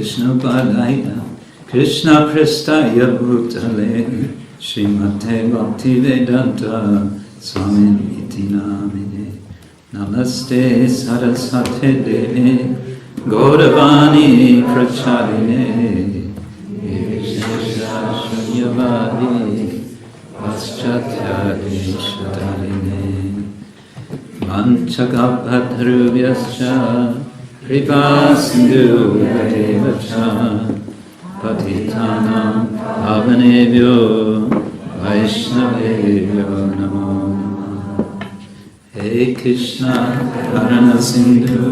Vishnu Padaya Krishna Prestaya Bhutale Srimate Bhaktivedanta Swami iti namine Namaste Saraswate Devi Gauravani Pracharine Vishesha Shunyavadi Paschatya Deshatarine Manchakapathrubhyascha Kripa Sindhu Devacha Patitanam Pavanebhyo Vaishnavebhyo Namo He Krishna Karana Sindhu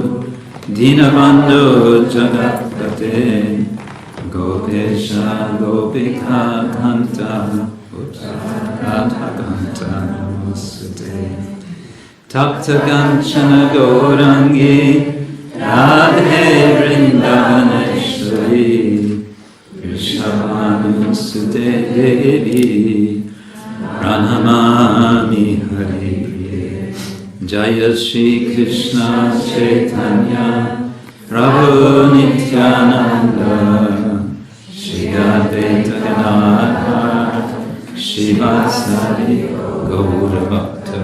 Dinabandhu Jagatpate Gopesha Gopika Kanta Radha Kanta Namaste Takta Ganchana Gaurangi Radhe Vrindavaneshwari Vrishabhanu Sute Devi Pranamami Hari Jaya Shri Krishna Chaitanya Prabhu Nityananda Shri Advaita Gadadhar Shri Vasari Gaura Bhakta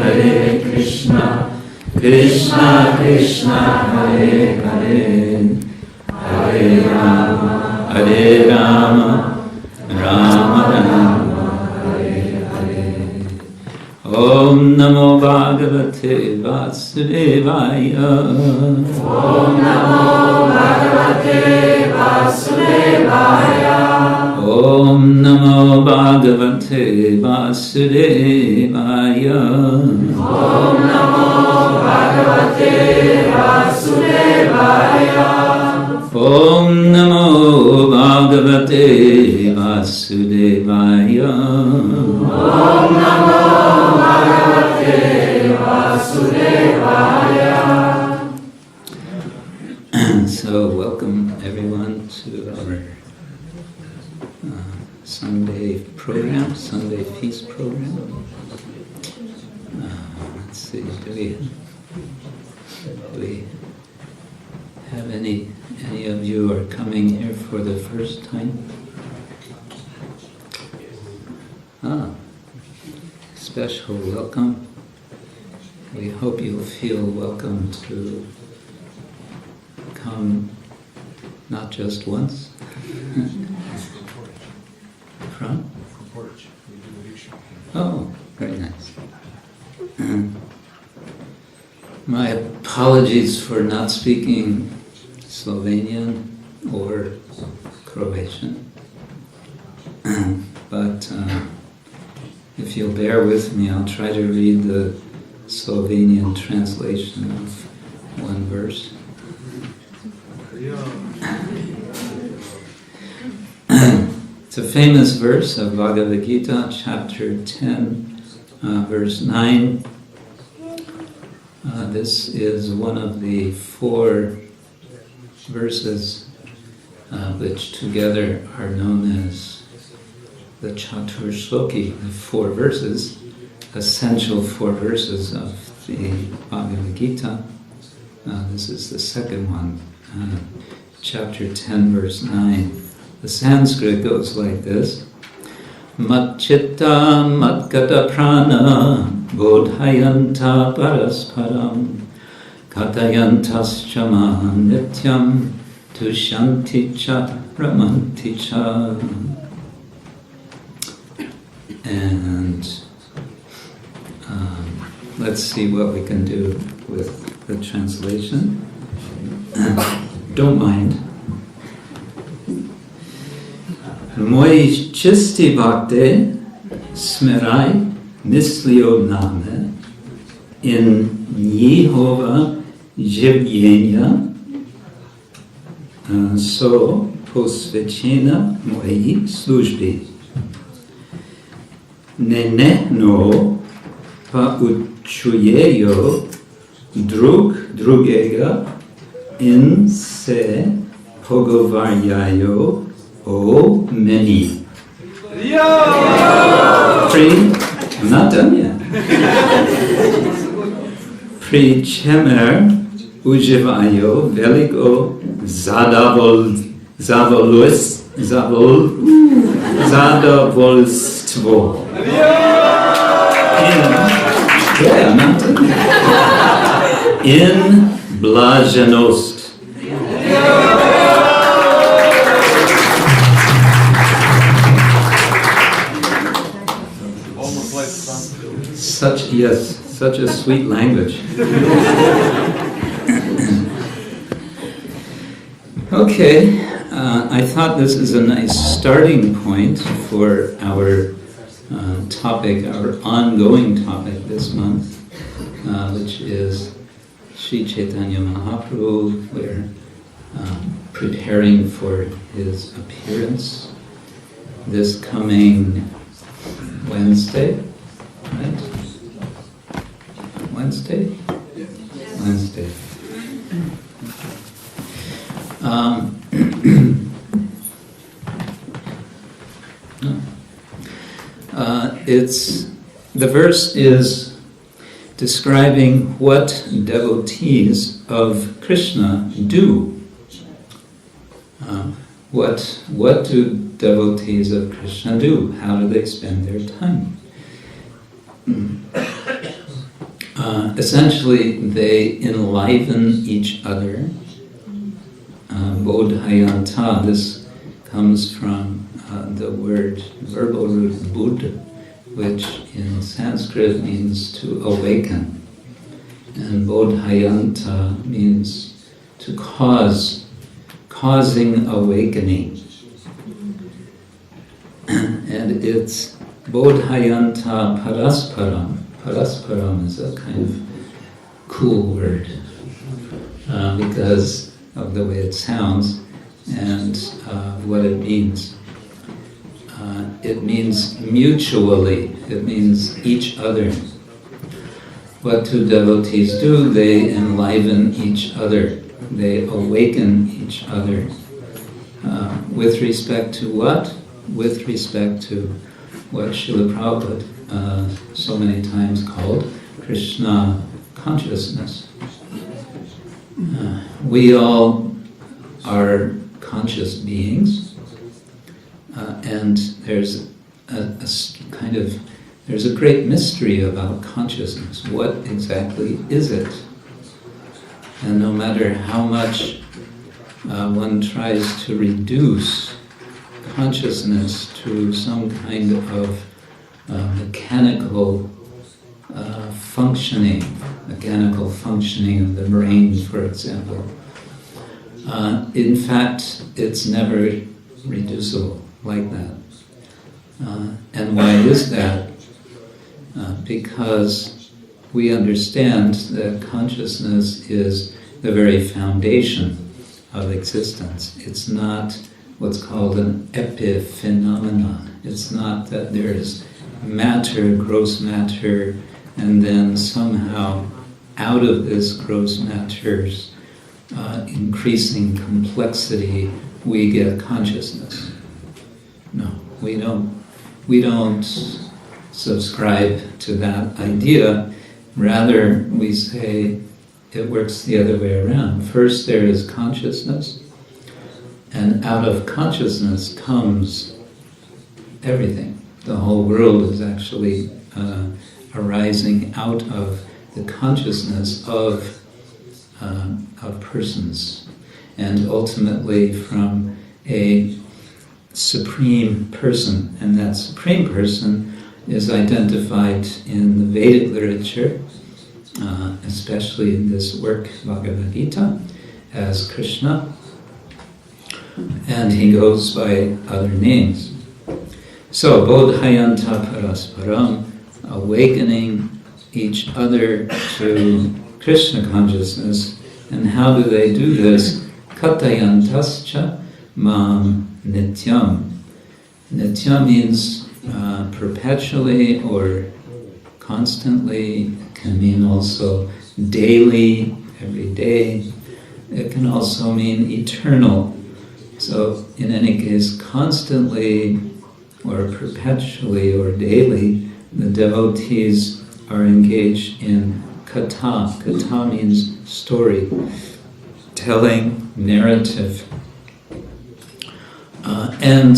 Hare Krishna, Krishna Krishna, Hare Hare, Hare Rama, Rama Rama, Hare Hare. Om Namo Bhagavate Vasudevaya. Om Namo Bhagavate Vasudevaya. Om Namo Bhagavate Vasudevaya. Om Namo Bhagavate Vasudevaya. Om Namo Bhagavate Vasudevaya. Om Namo Bhagavate Vasudevaya. So welcome everyone to our Sunday program, Sunday feast program. Let's see, do we have any of you are coming here for the first time? Special welcome. We hope you'll feel welcome to come not just once. From? Oh, very nice. My apologies for not speaking Slovenian or Croatian. But if you'll bear with me, I'll try to read the Slovenian translation of one verse. It's a famous verse of Bhagavad-gita, chapter 10, verse 9. This is one of the 4 verses which together are known as the Chatur Shloki, the 4 verses, essential 4 verses of the Bhagavad-gita. This is the second one, chapter 10, verse 9. The Sanskrit goes like this: mat-cittā mad-gata-prāṇā bodhayantaḥ parasparam kathayantaś nityam tuṣyanti ramanti. And let's see what we can do with the translation. Don't mind. Moji čisti bhakte smeraj mislio name in njihova življenja so posvečena moji službi. Nenehno pa učujejo drug drugega in se pogovarjajo o meni. I'm not done yet. Prichemer uživajo veliko zadovoljstvo. In blaženost. Such a sweet language. Okay, I thought this is a nice starting point for our topic, our ongoing topic this month, which is Sri Chaitanya Mahaprabhu. We're preparing for his appearance this coming Wednesday, right? Wednesday? Wednesday. The verse is describing what devotees of Krishna do. What do devotees of Krishna do? How do they spend their time? Essentially, they enliven each other. Bodhayantaḥ, this comes from the verbal root bud, which in Sanskrit means to awaken. And bodhayantaḥ means to causing awakening. And it's bodhayantaḥ parasparam. Parasparam is a kind of cool word because of the way it sounds and what it means. It means mutually, it means each other. What do devotees do? They enliven each other, they awaken each other. With respect to what? With respect to what Srila Prabhupada so many times called Krishna consciousness. We all are conscious beings, and there's there's a great mystery about consciousness. What exactly is it? And no matter how much one tries to reduce consciousness to some kind of mechanical functioning of the brain, for example. In fact, it's never reducible like that. And why is that? Because we understand that consciousness is the very foundation of existence. It's not what's called an epiphenomenon. It's not that there is matter, gross matter, and then somehow out of this gross matter's increasing complexity we get consciousness. No, we don't subscribe to that idea. Rather, we say it works the other way around. First there is consciousness, and out of consciousness comes everything. The whole world is actually arising out of the consciousness of persons, and ultimately from a supreme person. And that supreme person is identified in the Vedic literature, especially in this work, Bhagavad-gita, as Krishna, and he goes by other names. So, bodhayantaḥ parasparam, awakening each other to Krishna consciousness. And how do they do this? Kathayantaś mam nityam. Nityam means perpetually or constantly. It can mean also daily, every day. It can also mean eternal. So in any case, constantly or perpetually or daily, the devotees are engaged in katha. Katha means story, telling, narrative. And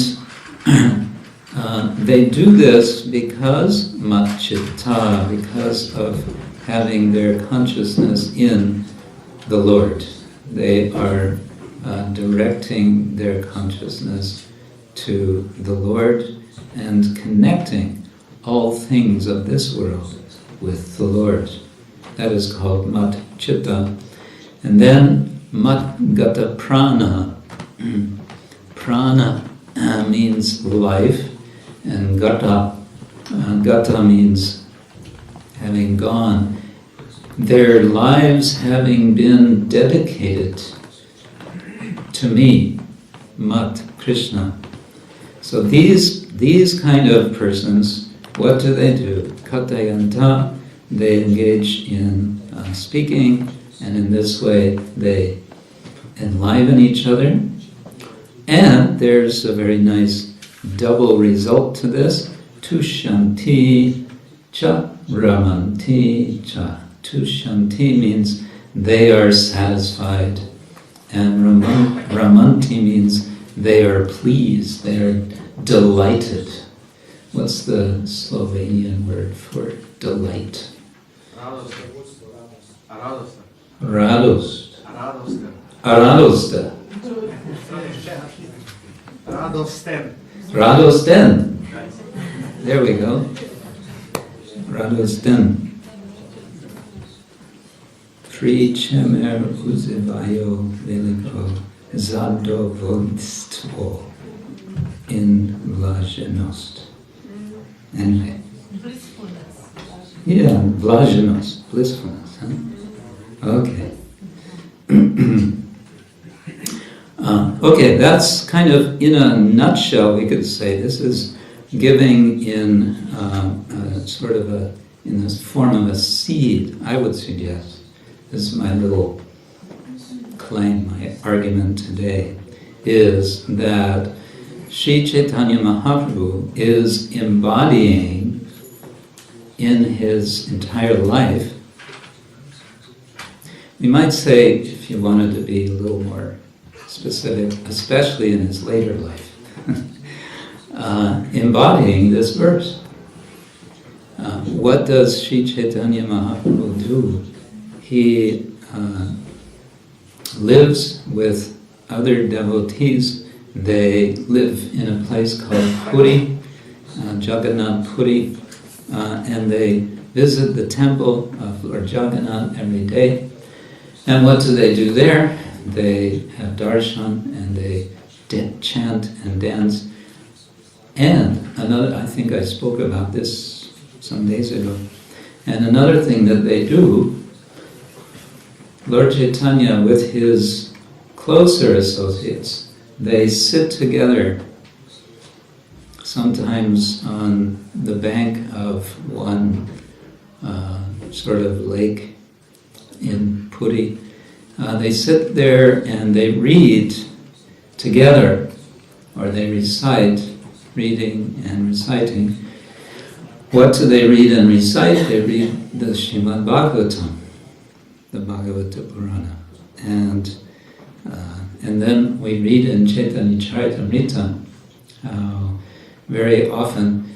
they do this because mac-cittā, because of having their consciousness in the Lord. They are directing their consciousness to the Lord and connecting all things of this world with the Lord. That is called mat-cittā. And then mad-gata-prāṇā. Prana means life, and gata means having gone. Their lives having been dedicated to me, Mat Krishna. So these kind of persons, what do? Kathayantaḥ, they engage in speaking, and in this way they enliven each other. And there's a very nice double result to this. Tuṣyanti cha ramanti cha. Tuṣyanti means they are satisfied, and ramanti means they are pleased, they are delighted. What's the Slovenian word for delight? Radost. Radost. Radosten. There we go. Radosten. Pričemer uzivajo veliko zadovoljstvo in blaženost. Anyway. Yeah, blaženost, blissfulness. Huh? Okay. Okay, that's kind of, in a nutshell, we could say this is giving in in this form of a seed, I would suggest. This is my little claim, my argument today, is that Sri Chaitanya Mahaprabhu is embodying in his entire life. We might say, if you wanted to be a little more specific, especially in his later life, embodying this verse. What does Sri Chaitanya Mahaprabhu do? He lives with other devotees. They live in a place called Puri, Jagannath Puri, and they visit the temple of Lord Jagannath every day. And what do they do there? They have darshan and they chant and dance. And another, I think I spoke about this some days ago, and another thing that they do, Lord Chaitanya with his closer associates, they sit together sometimes on the bank of one sort of lake in Puri. They sit there and they read together, or they recite, reading and reciting. What do they read and recite? They read the Srimad Bhagavatam, the Bhagavad-gita, and then we read in Chaitanya Charitamrita how very often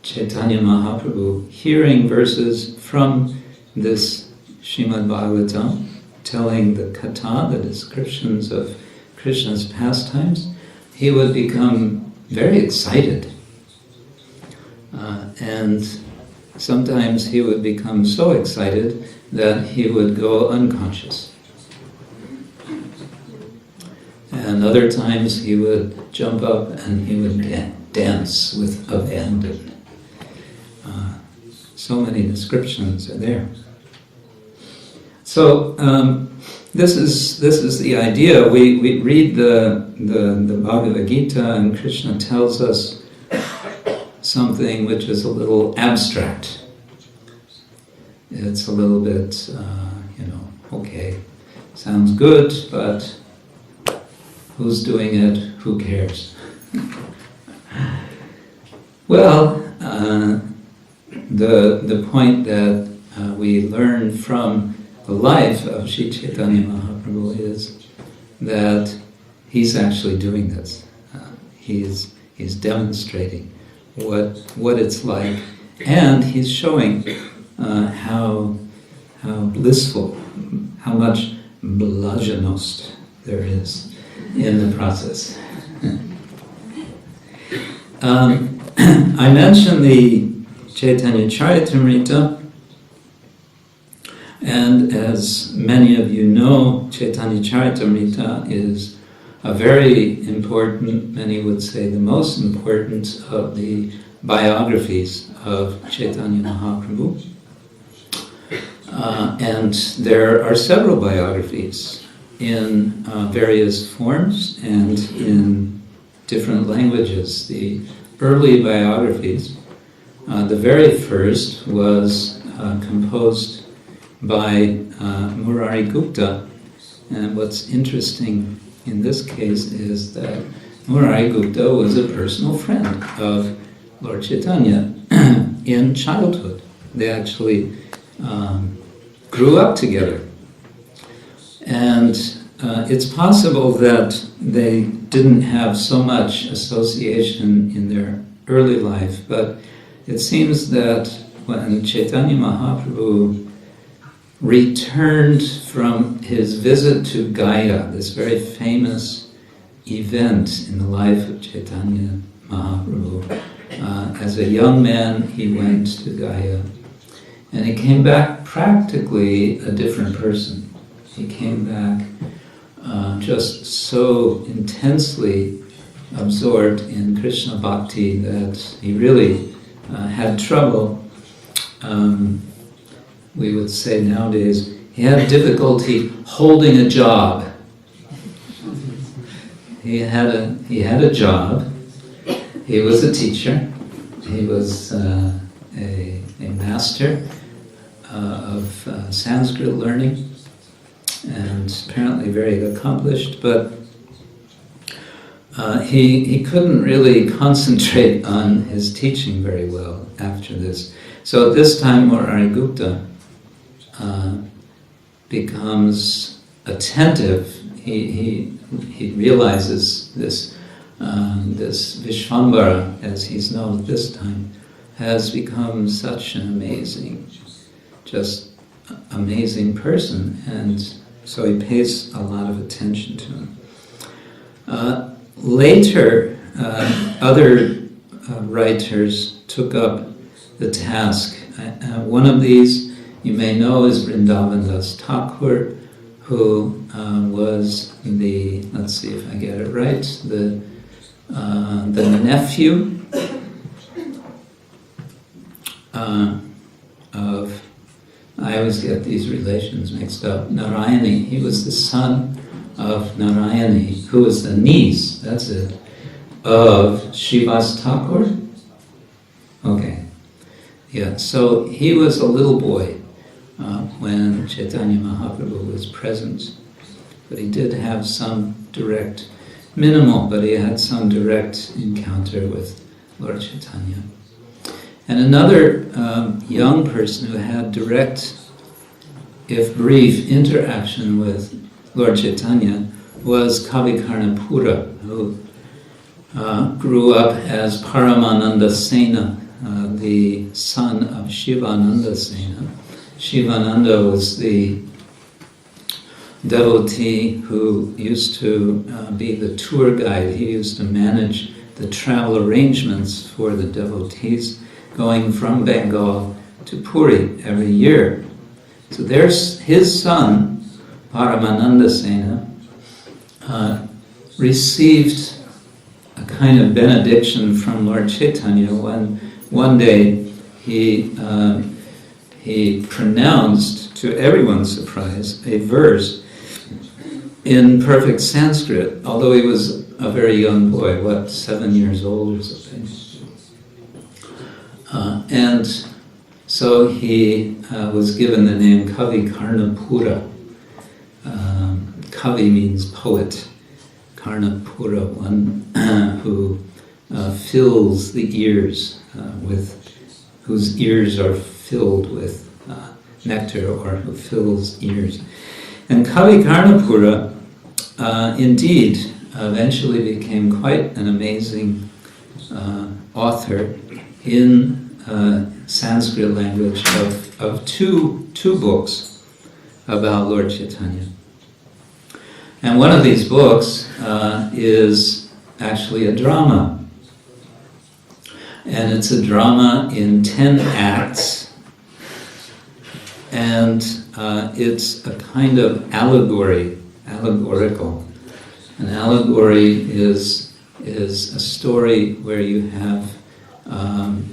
Chaitanya Mahaprabhu, hearing verses from this Srimad Bhagavatam, telling the katha, the descriptions of Krishna's pastimes, he would become very excited. And sometimes he would become so excited that he would go unconscious. And other times he would jump up and he would dance with abandon. So many descriptions are there. So this is the idea. We read the Bhagavad-gita, and Krishna tells us something which is a little abstract. It's a little bit, okay, sounds good, but who's doing it? Who cares? Well, the point that we learn from the life of Sri Chaitanya Mahaprabhu is that he's actually doing this. He's demonstrating what it's like, and he's showing how blissful, how much blaženost there is in the process. I mentioned the Chaitanya Charitamrita, and as many of you know, Chaitanya Charitamrita is a very important, many would say the most important of the biographies of Chaitanya Mahaprabhu. And there are several biographies in various forms and in different languages. The early biographies, the very first was composed by Murari Gupta, and what's interesting in this case is that Murari Gupta was a personal friend of Lord Chaitanya in childhood. They actually grew up together. And it's possible that they didn't have so much association in their early life, but it seems that when Chaitanya Mahaprabhu returned from his visit to Gaya, this very famous event in the life of Chaitanya Mahaprabhu, as a young man he went to Gaya, and he came back practically a different person. He came back just so intensely absorbed in Krishna Bhakti that he really had trouble. We would say nowadays, he had difficulty holding a job. He had a job. He was a teacher. He was a master of Sanskrit learning, and apparently very accomplished, but he couldn't really concentrate on his teaching very well after this. So at this time, Murari Gupta becomes attentive. He realizes this Vishvambara, as he's known at this time, has become such an amazing person, and so he pays a lot of attention to him. Later, other writers took up the task. One of these you may know is Vrindavan Das Thakur, who was the, let's see if I get it right, the nephew of, I always get these relations mixed up, Narayani. He was the son of Narayani, who was the niece, that's it, of Srivas Thakur. Okay, yeah, so he was a little boy when Chaitanya Mahaprabhu was present, but he did have some direct, minimal, but he had some direct encounter with Lord Chaitanya. And another young person who had direct, if brief, interaction with Lord Chaitanya was Kavikarnapura, who grew up as Paramananda Sena, the son of Shivananda Sena. Shivananda was the devotee who used to be the tour guide. He used to manage the travel arrangements for the devotees going from Bengal to Puri every year. So there's his son, Paramananda Sena, received a kind of benediction from Lord Chaitanya when one day he pronounced, to everyone's surprise, a verse in perfect Sanskrit, although he was a very young boy, 7 years old or something. And so he was given the name Kavikarnapura. Kavi means poet. Karnapura, one who fills the ears whose ears are filled with nectar or who fills ears. And Kavi Karnapura indeed eventually became quite an amazing author in Sanskrit language of two books about Lord Chaitanya. And one of these books is actually a drama. And it's a drama in 10 acts. And it's a kind of allegorical. An allegory is a story where you have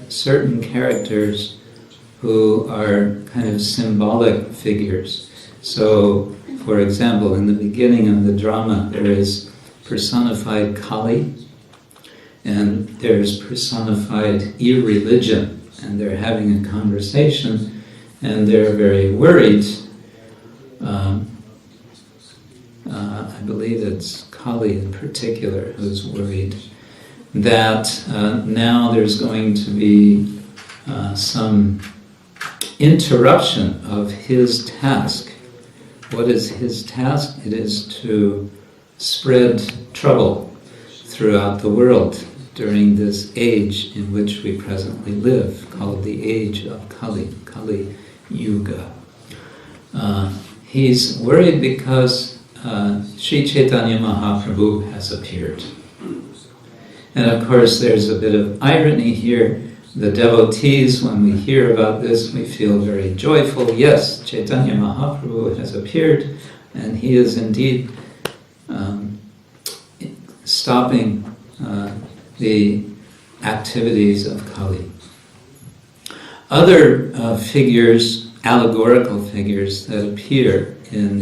certain characters who are kind of symbolic figures. So, for example, in the beginning of the drama, there is personified Kali, and there's personified irreligion, and they're having a conversation, and they're very worried. I believe it's Kali in particular who's worried that now there's going to be some interruption of his task. What is his task? It is to spread trouble throughout the world during this age in which we presently live, called the age of Kali, Kali Yuga. He's worried because Sri Chaitanya Mahaprabhu has appeared. And of course there's a bit of irony here. The devotees, when we hear about this, we feel very joyful. Yes, Chaitanya Mahaprabhu has appeared, and he is indeed stopping the activities of Kali. Other figures, allegorical figures that appear in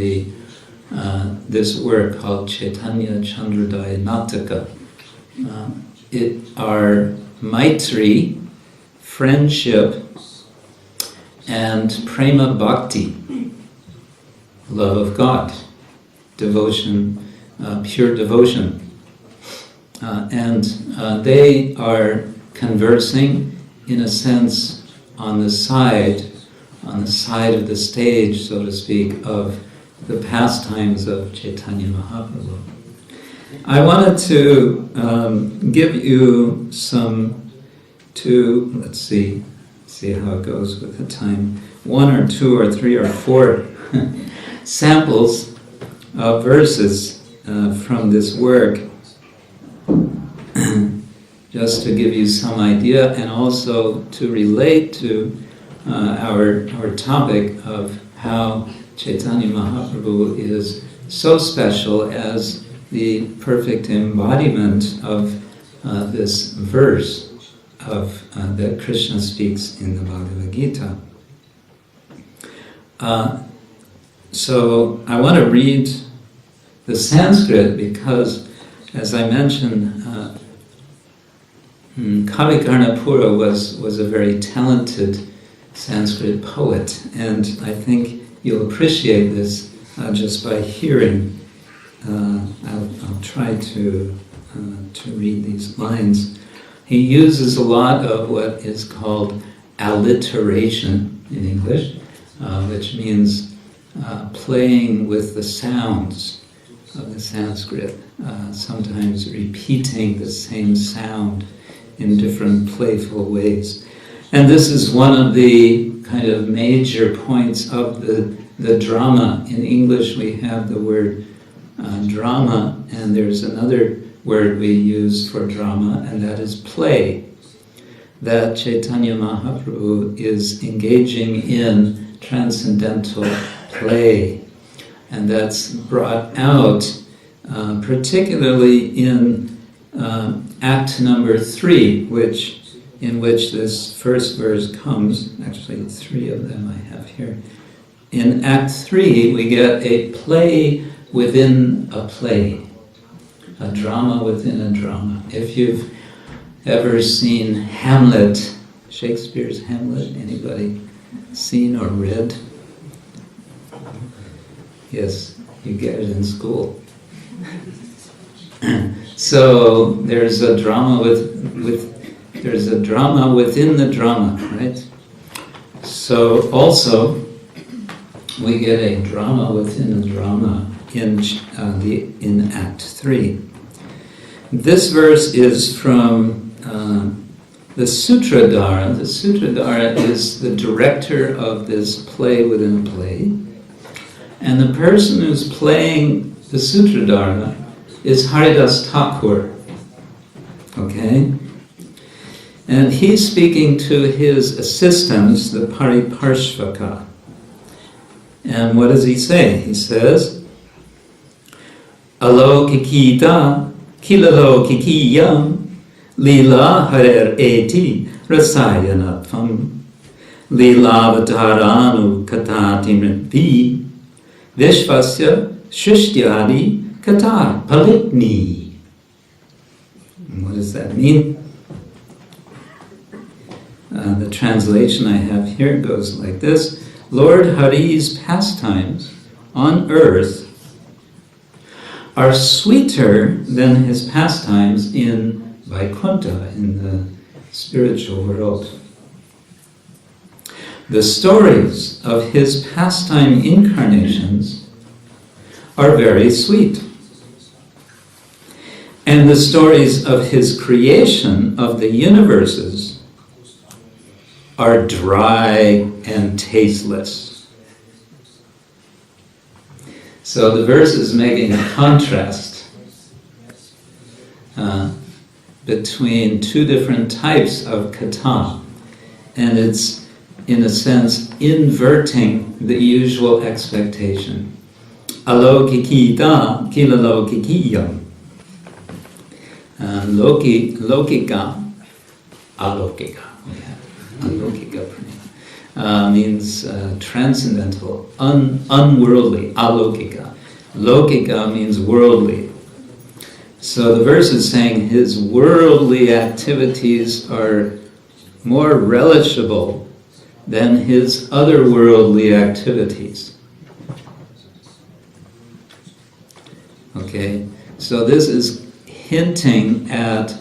this work called Chaitanya Chandrodaya Nataka, it are Maitri, friendship, and prema bhakti, love of God, devotion, pure devotion. And they are conversing, in a sense, on the side of the stage, so to speak, of the pastimes of Chaitanya Mahaprabhu. I wanted to give you let's see how it goes with the time, 1 or 2 or 3 or 4 samples of verses from this work, just to give you some idea and also to relate to our topic of how Chaitanya Mahaprabhu is so special as the perfect embodiment of this verse that Krishna speaks in the Bhagavad-gita. So I want to read the Sanskrit because, as I mentioned, Kavi Karnapura was a very talented Sanskrit poet, and I think you'll appreciate this just by hearing. I'll try to read these lines. He uses a lot of what is called alliteration in English, which means playing with the sounds of the Sanskrit, sometimes repeating the same sound in different playful ways. And this is one of the kind of major points of the drama. In English we have the word drama, and there's another word we use for drama, and that is play. That Chaitanya Mahaprabhu is engaging in transcendental play, and that's brought out particularly in Act number 3, in which this first verse comes. Actually, 3 of them I have here. In Act 3, we get a play within a play, a drama within a drama. If you've ever seen Hamlet, Shakespeare's Hamlet, anybody seen or read? Yes, you get it in school. So there's a drama there's a drama within the drama, right? So also we get a drama within a drama in Act 3. This verse is from the Sutradhara. The Sutradhara is the director of this play within a play. And the person who's playing the Sutradhara is Haridas Thakur. Okay? And he's speaking to his assistants, the Pariparshvaka. And what does he say? He says, Alokikita kilalokikiyam lila harer eti rasayanatvam lilavatharanu katatimripi vishvasya shrishtyadi katar palitni. What does that mean? The translation I have here goes like this. Lord Hari's pastimes on earth are sweeter than his pastimes in Vaikuntha, in the spiritual world. The stories of his pastime incarnations are very sweet. And the stories of his creation of the universes are dry and tasteless. So the verse is making a contrast between two different types of katha, and it's, in a sense, inverting the usual expectation. Alokikita kilalokikiyam. Lokika, alokika. Alokika means transcendental, unworldly, alokika. Lokika means worldly. So the verse is saying his worldly activities are more relishable than his otherworldly activities. Okay, so this is hinting at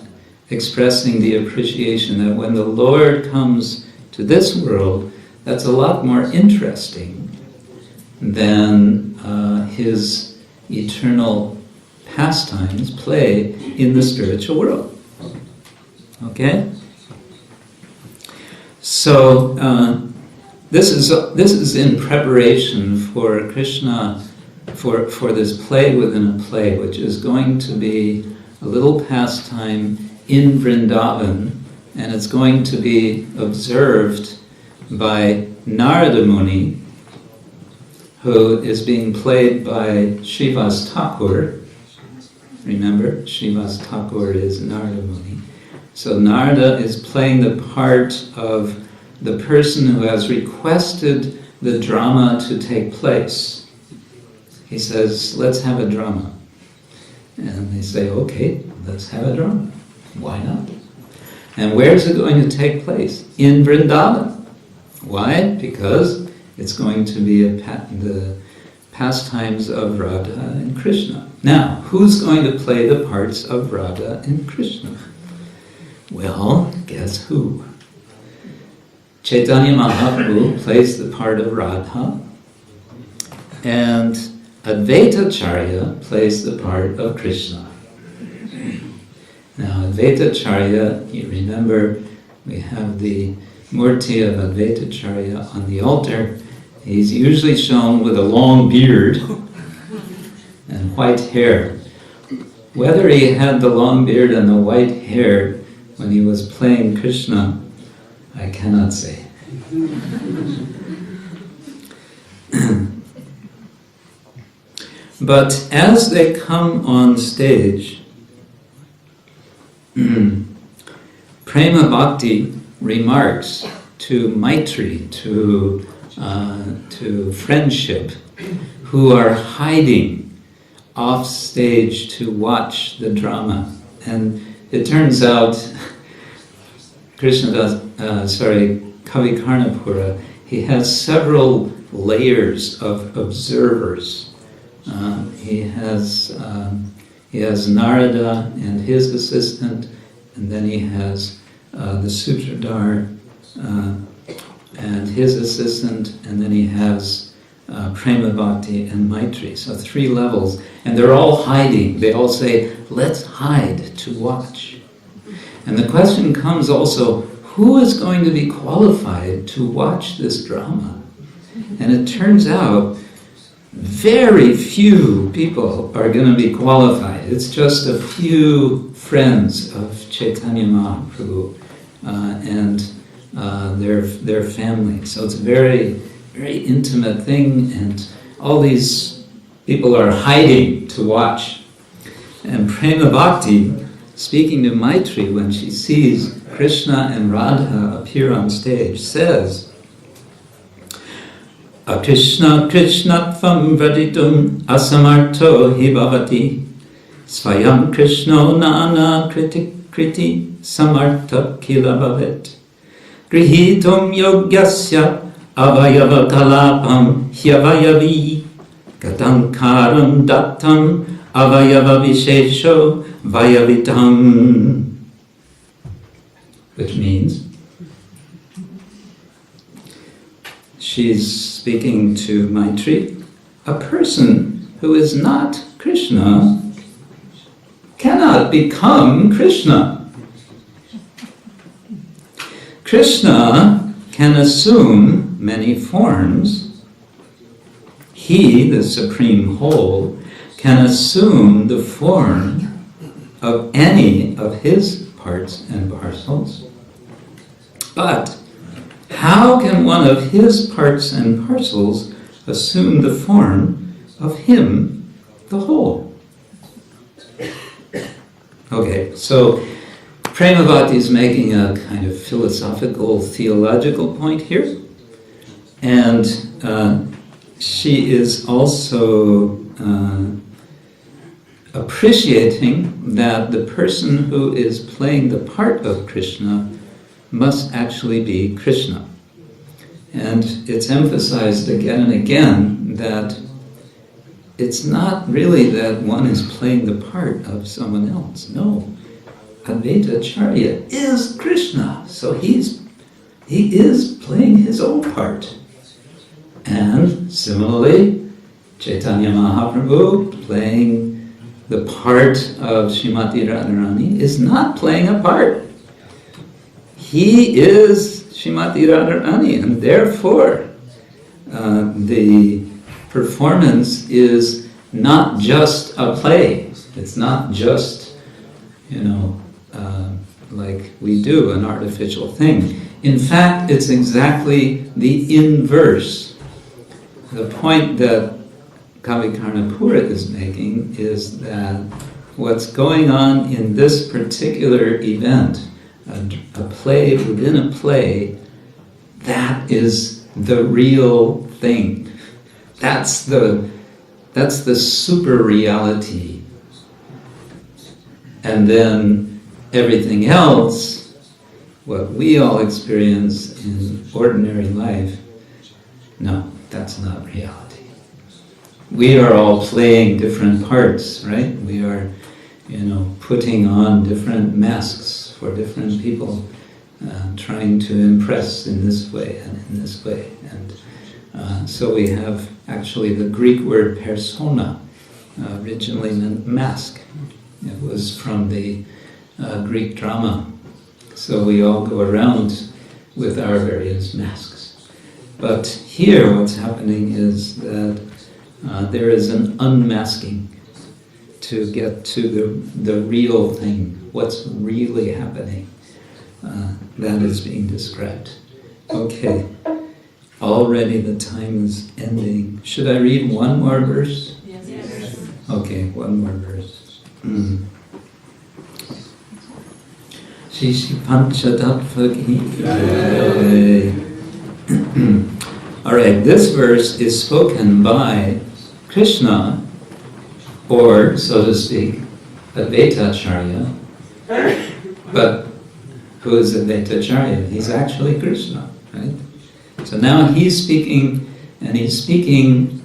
expressing the appreciation that when the Lord comes to this world, that's a lot more interesting than his eternal pastimes play in the spiritual world. Okay? So this is in preparation for Krishna, for this play within a play, which is going to be a little pastime in Vrindavan, and it's going to be observed by Narada Muni, who is being played by Srivas Thakur. Remember, Srivas Thakur is Narada Muni. So Narada is playing the part of the person who has requested the drama to take place. He says, let's have a drama. And they say, okay, let's have a drama. Why not? And where is it going to take place? In Vrindavan. Why? Because it's going to be the pastimes of Radha and Krishna. Now, who's going to play the parts of Radha and Krishna? Well, guess who? Chaitanya Mahaprabhu plays the part of Radha, and Advaitacharya plays the part of Krishna. Now, Advaitacharya, you remember, we have the Murti of Advaitacharya on the altar. He's usually shown with a long beard and white hair. Whether he had the long beard and the white hair when he was playing Krishna, I cannot say. But as they come on stage, Prema Bhakti remarks to Maitri, to friendship, who are hiding off stage to watch the drama. And it turns out, Kavi Karnapura, he has several layers of observers. He has Narada and his assistant, and then he has the Sutradhar and his assistant, and then he has Prema Bhakti, and Maitri. So 3 levels. And they're all hiding. They all say, let's hide to watch. And the question comes also, who is going to be qualified to watch this drama? And it turns out very few people are going to be qualified. It's just a few friends of Chaitanya Mahaprabhu and their family. So it's a very, very intimate thing, and all these people are hiding to watch. And Prema Bhakti, speaking to Maitri when she sees Krishna and Radha appear on stage, says, Krishna Krishnatvam vraditum asamartho hi bhavati svayam Krishno nana kriti samartha kila bhavet grihitum yogyasya avayava kalapam hyavayavi gatankaram dattam avayava vishesho vayavitam. Which means, she's speaking to Maitri, a person who is not Krishna cannot become Krishna. Krishna can assume many forms. He, the Supreme Whole, can assume the form of any of his parts and parcels. But how can one of his parts and parcels assume the form of him, the whole? Okay, so Prema Bhakti is making a kind of philosophical, theological point here. And she is also appreciating that the person who is playing the part of Krishna must actually be Krishna. And it's emphasized again and again that it's not really that one is playing the part of someone else. No. Advaita Acharya is Krishna, so he is playing his own part. And similarly, Chaitanya Mahaprabhu playing the part of Srimati Radharani is not playing a part. He is Srimati Radharani, and therefore the performance is not just a play. It's not just, like we do, an artificial thing. In fact, it's exactly the inverse. The point that Kavi Karnapura is making is that what's going on in this particular event, a play within a play, that is the real thing. That's the super reality. And then everything else, what we all experience in ordinary life, no, that's not reality. We are all playing different parts, right? We are, putting on different masks for different people, trying to impress in this way and in this way. And so we have actually the Greek word persona, originally meant mask. It was from the Greek drama. So we all go around with our various masks. But here what's happening is that there is an unmasking to get to the real thing, what's really happening. That is being described. Okay, already the time is ending. Should I read one more verse? Yes. Okay, one more verse. Shishi Panchatattva. Alright, this verse is spoken by Krishna, or, so to speak, Advaita Acharya. But who is Advaita Acharya? He's actually Krishna, right? So now he's speaking, and he's speaking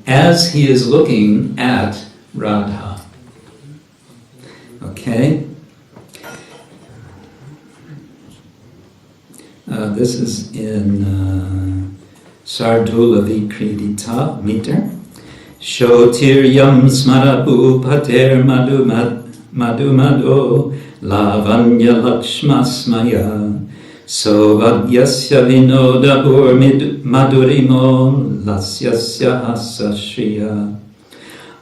as he is looking at Radha. Okay? This is in Sardula Vikridita meter. Shotiryam smarapu pater madumado lavanya lakshmasmaya sovadyasya vinodabur madurimo lasyasya hasashriya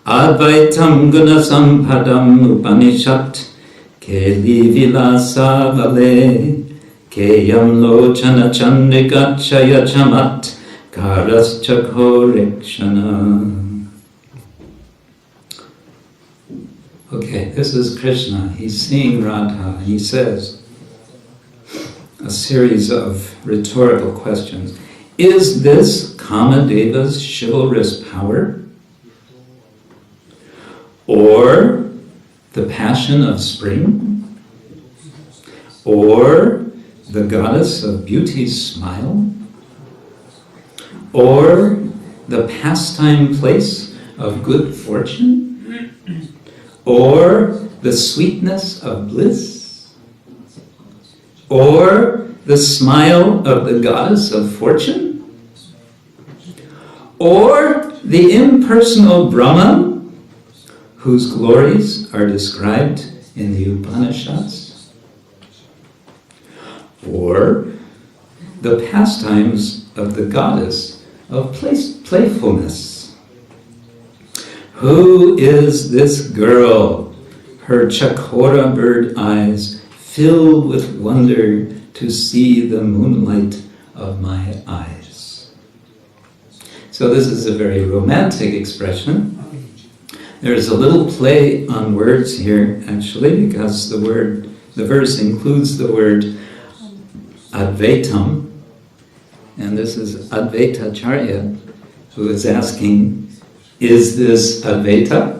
advaitam gunasampadam upanishat keli vilasa vale keyam lochana chandikachaya chamat karascha korekshana. Okay, this is Krishna. He's seeing Radha. He says a series of rhetorical questions. Is this Kamadeva's chivalrous power? Or the passion of spring? Or the goddess of beauty's smile? Or the pastime place of good fortune? Or the sweetness of bliss? Or the smile of the goddess of fortune? Or the impersonal Brahman, whose glories are described in the Upanishads? Or the pastimes of the goddess of playfulness? Who is this girl? Her chakora bird eyes filled with wonder to see the moonlight of my eyes. So this is a very romantic expression. There's a little play on words here, actually, because the verse includes the word Advaitam, and this is Advaitacharya who is asking, is this Advaita?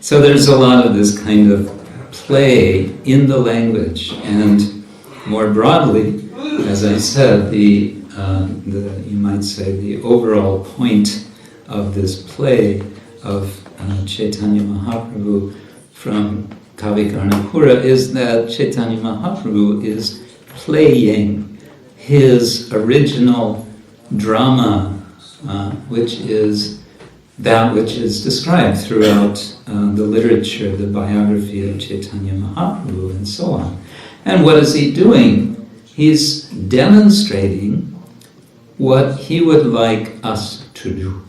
So there's a lot of this kind of play in the language, and more broadly, as I said, you might say the overall point of this play of Chaitanya Mahaprabhu from Kavikarnapura is that Chaitanya Mahaprabhu is playing his original drama, which is that which is described throughout the literature, the biography of Chaitanya Mahaprabhu, and so on. And what is he doing? He's demonstrating what he would like us to do.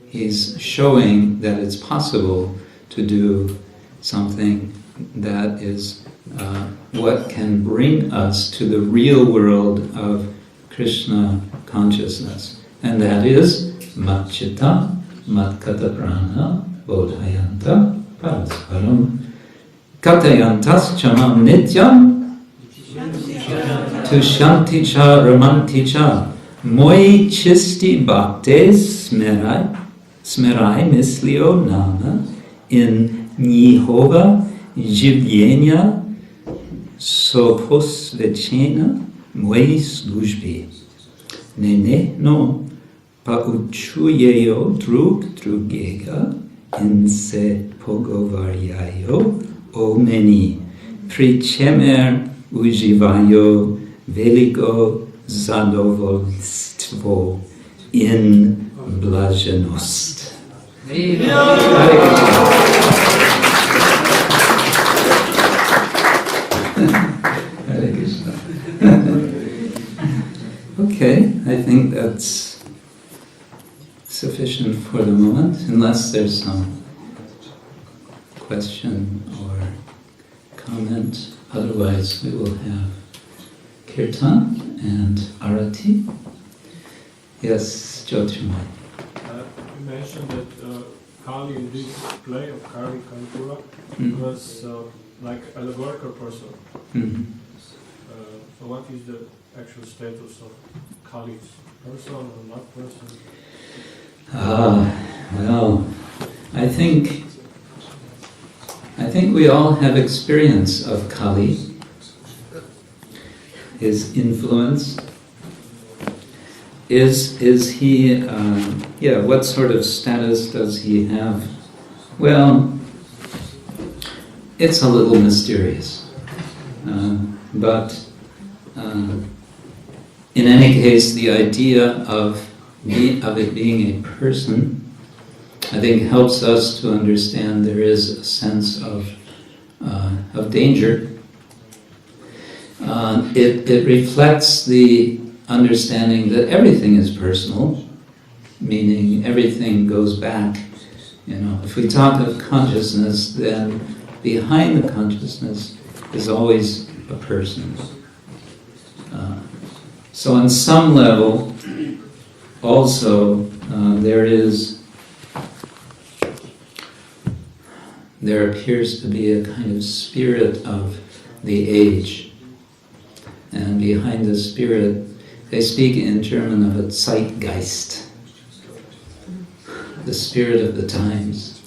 He's showing that it's possible to do something that is what can bring us to the real world of Krishna consciousness, and that is mac-cittā, mad-gata-prāṇā, bodhayantaḥ, parasparam, kathayantaś chamam nityam, tuṣyanti cha ramanti cha, moi chisti bhakte smerai mislio nama, in Nihova Ljubljana soposvečena moi službi. Ne, no, poučujejo drugega in se pogovarjajo o meni, pri čemer uživajo veliko zadovoljstvo in blaženost. Hare Krishna. Okay, I think that's sufficient for the moment, unless there's some question or comment. Otherwise, we will have kirtan and arati. Yes, Jyotirmay. You mentioned that Kali in this play of Kali Kanpura was like allegorical person. Mm-hmm. So what is the actual status of Kali's person or not person? Well, I think we all have experience of Kali, his influence. Is he, what sort of status does he have? Well, it's a little mysterious, but in any case, the idea of it being a person, I think, helps us to understand there is a sense of danger. It reflects the understanding that everything is personal, meaning everything goes back. If we talk of consciousness, then behind the consciousness is always a person. So on some level, also, there appears to be a kind of spirit of the age. And behind the spirit, they speak in German of a Zeitgeist, the spirit of the times.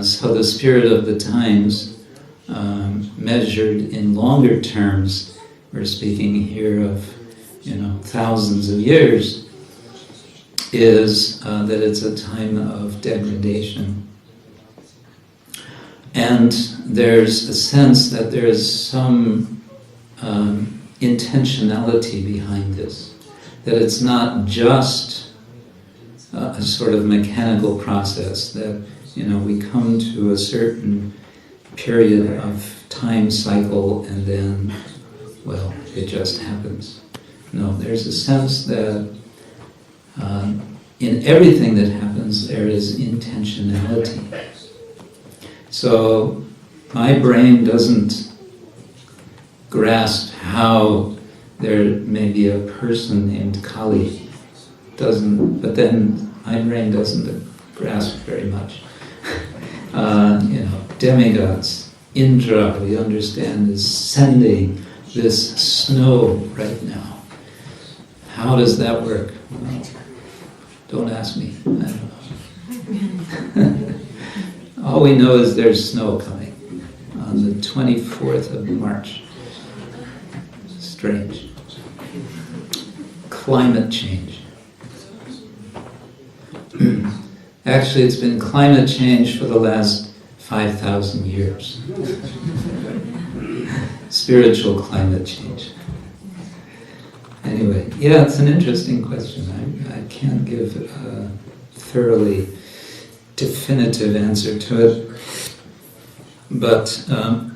So the spirit of the times, measured in longer terms, we're speaking here of, thousands of years, is that it's a time of degradation. And there's a sense that there's some intentionality behind this, that it's not just a sort of mechanical process, that we come to a certain period of time cycle and then, well, it just happens. No, there's a sense that in everything that happens there is intentionality. So my brain doesn't grasp how there may be a person named Kali, but then my brain doesn't grasp very much. Demigods, Indra, we understand, is sending this snow right now. How does that work? Well, don't ask me. I don't know. All we know is there's snow coming on the 24th of March. Strange. Climate change. Actually, it's been climate change for the last 5,000 years. Spiritual climate change. Anyway, yeah, it's an interesting question. I can't give a thoroughly definitive answer to it. But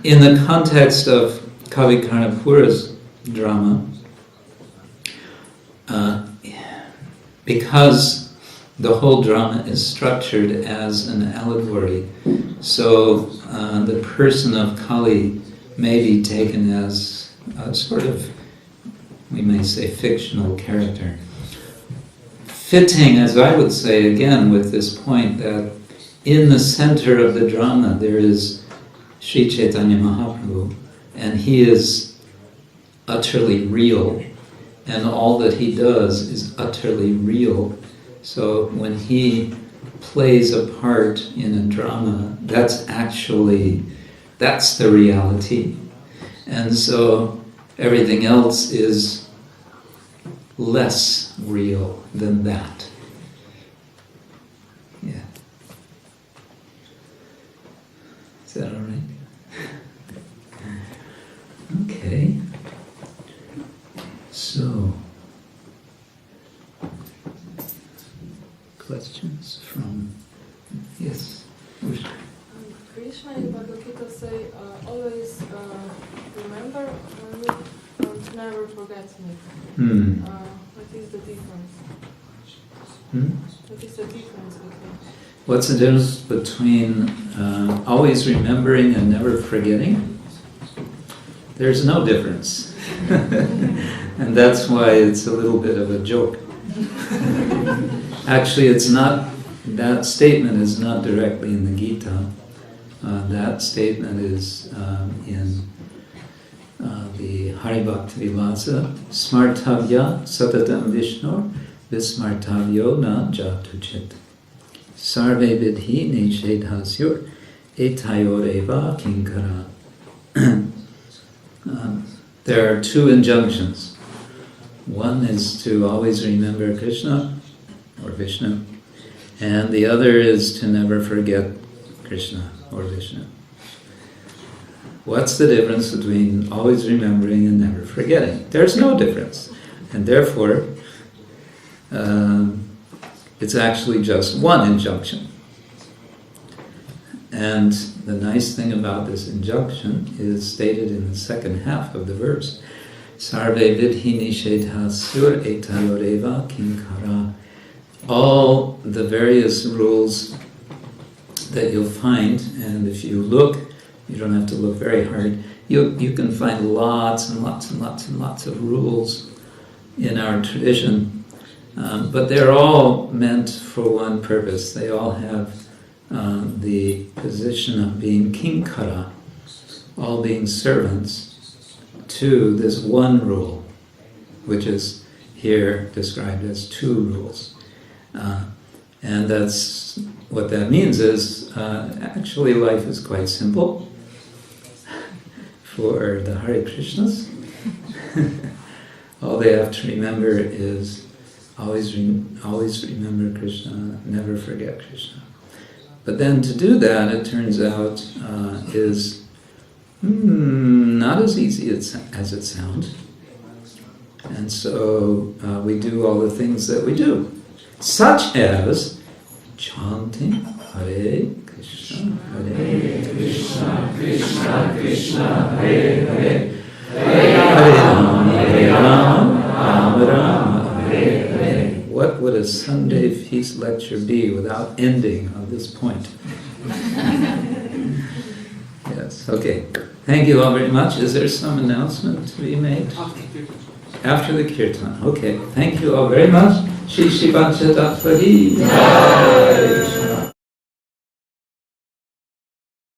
in the context of Kavi Karnapura's drama, because the whole drama is structured as an allegory, so the person of Kali may be taken as a sort of, we may say, fictional character. Fitting, as I would say again, with this point that in the center of the drama there is Sri Chaitanya Mahaprabhu, and he is utterly real, and all that he does is utterly real. So when he plays a part in a drama, that's the reality. And so everything else is less real than that. Yeah. Is that all right? Okay. So, questions from, yes? Krishna in Bhagavad-gita say, always remember me and never forget me. What is the difference? What is the difference between? What's the difference between always remembering and never forgetting? There's no difference. And that's why it's a little bit of a joke. Actually, it's not, that statement is not directly in the Gita. That statement is in the Haribhakti Vilasa, Smartavya Satatam Vishnu Vismartavyo na jatuchit. Sarve vidhi nishedhasyur etayoreva kinkara. There are two injunctions. One is to always remember Krishna or Vishnu, and the other is to never forget Krishna or Vishnu. What's the difference between always remembering and never forgetting? There's no difference. And therefore, it's actually just one injunction. And the nice thing about this injunction is stated in the second half of the verse. Sarve vidhi nishedha sur etayoreva kinkara. All the various rules that you'll find, and if you look, you don't have to look very hard, you can find lots and lots and lots and lots of rules in our tradition, but they're all meant for one purpose. They all have the position of being kinkara, all being servants to this one rule, which is here described as two rules. And that's what that means is, actually life is quite simple for the Hare Krishnas. All they have to remember is always remember Krishna, never forget Krishna. But then to do that, it turns out, is not as easy as it sounds. And so we do all the things that we do, such as chanting Hare Krishna, Krishna Krishna, Hare Hare, Hare Rama, Rama Rama, Hare Hare. What would a Sunday feast lecture be without ending on this point? Yes, okay. Thank you all very much. Is there some announcement to be made? After the kirtan. Okay. Thank you all very much. Shri Shri Bhagavad-gita.